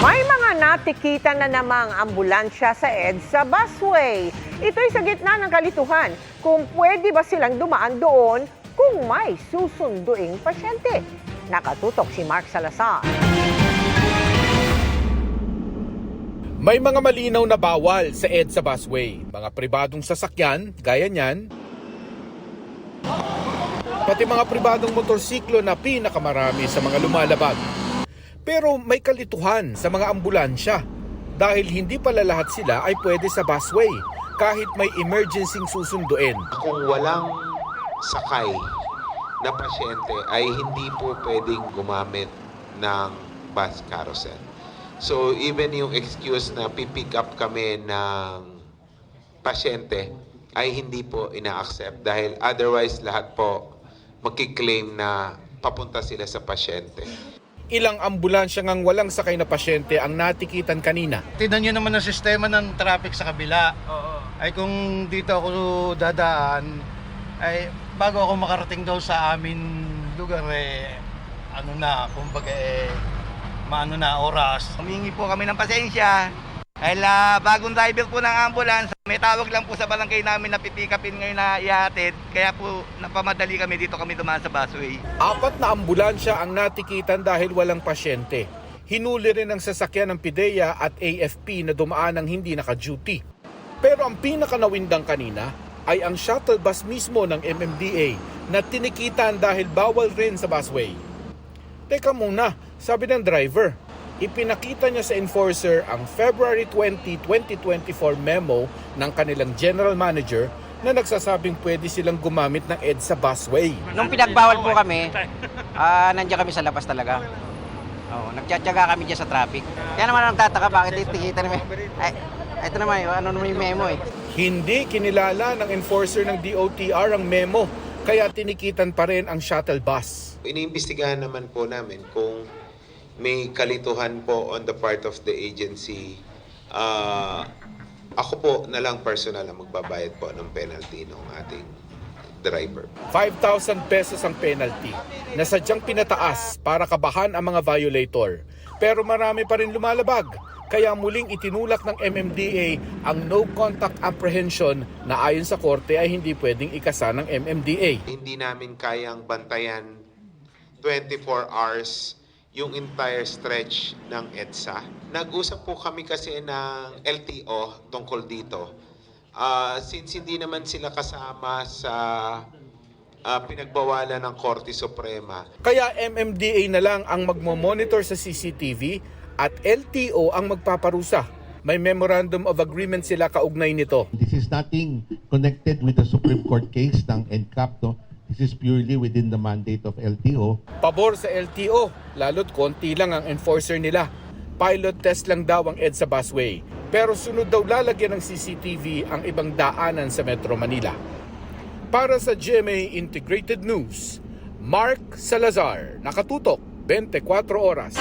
May mga natikitan na namang ambulansya sa EDSA busway. Ito'y sa gitna ng kalituhan kung pwede ba silang dumaan doon kung may susunduing pasyente. Nakatutok si Mark Salazar. May mga malinaw na bawal sa EDSA busway. Mga pribadong sasakyan, gaya niyan, pati mga pribadong motorsiklo na pinakamarami sa mga lumalabag. Pero may kalituhan sa mga ambulansya dahil hindi pala lahat sila ay pwede sa busway kahit may emergency susunduin. Kung walang sakay na pasyente ay hindi po pwedeng gumamit ng bus carousel. So even yung excuse na pipick up kami ng pasyente ay hindi po ina-accept dahil otherwise lahat po magkiklaim na papunta sila sa pasyente. Ilang ambulansya ngang walang sakay na pasyente ang natikitan kanina. Tignan nyo naman ang sistema ng traffic sa kabila. Ay kung dito ako dadaan, ay bago ako makarating daw sa amin lugar kumbaga maano na oras. Humingi po kami ng pasensya. Dahil bagong driver po ng ambulance, may tawag lang po sa barangay namin na pipikapin ngayon na ihatid. Kaya po napamadali kami dito kami dumaan sa busway. 4 na ambulansya ang natikitan dahil walang pasyente. Hinuli rin ang sasakyan ng PIDEA at AFP na dumaan ng hindi naka-duty. Pero ang pinakanawindang kanina ay ang shuttle bus mismo ng MMDA na tinikitan dahil bawal rin sa busway. Teka muna, sabi ng driver, ipinakita niya sa enforcer ang February 20, 2024 memo ng kanilang general manager na nagsasabing pwede silang gumamit ng EDSA busway. Nung pinagbawal po kami, nandiyan kami sa labas talaga. Nagtsatsaga kami dyan sa traffic. Kaya naman ang tataka bakit itikita naman. Ay, ito naman, ano naman yung memo eh. Hindi kinilala ng enforcer ng DOTR ang memo, kaya tinikitan pa rin ang shuttle bus. Iniimbestigahan naman po namin kung may kalituhan po on the part of the agency. Ako po na lang personal ang magbabayad po ng penalty ng ating driver. 5,000 pesos ang penalty na sadyang pinataas para kabahan ang mga violator. Pero marami pa rin lumalabag, kaya muling itinulak ng MMDA ang no contact apprehension na ayon sa korte ay hindi pwedeng ikasa ng MMDA. Hindi namin kayang bantayan 24 hours yung entire stretch ng EDSA. Nag-usap po kami kasi ng LTO tungkol dito. Since hindi naman sila kasama sa pinagbawalan ng Korte Suprema. Kaya MMDA na lang ang magmo-monitor sa CCTV at LTO ang magpaparusa. May memorandum of agreement sila kaugnay nito. This is nothing connected with the Supreme Court case ng NCAP. No? This is purely within the mandate of LTO. Pabor sa LTO, lalo't konti lang ang enforcer nila. Pilot test lang daw ang EDSA busway. Pero sunod daw lalagyan ng CCTV ang ibang daanan sa Metro Manila. Para sa GMA Integrated News, Mark Salazar, nakatutok 24 oras.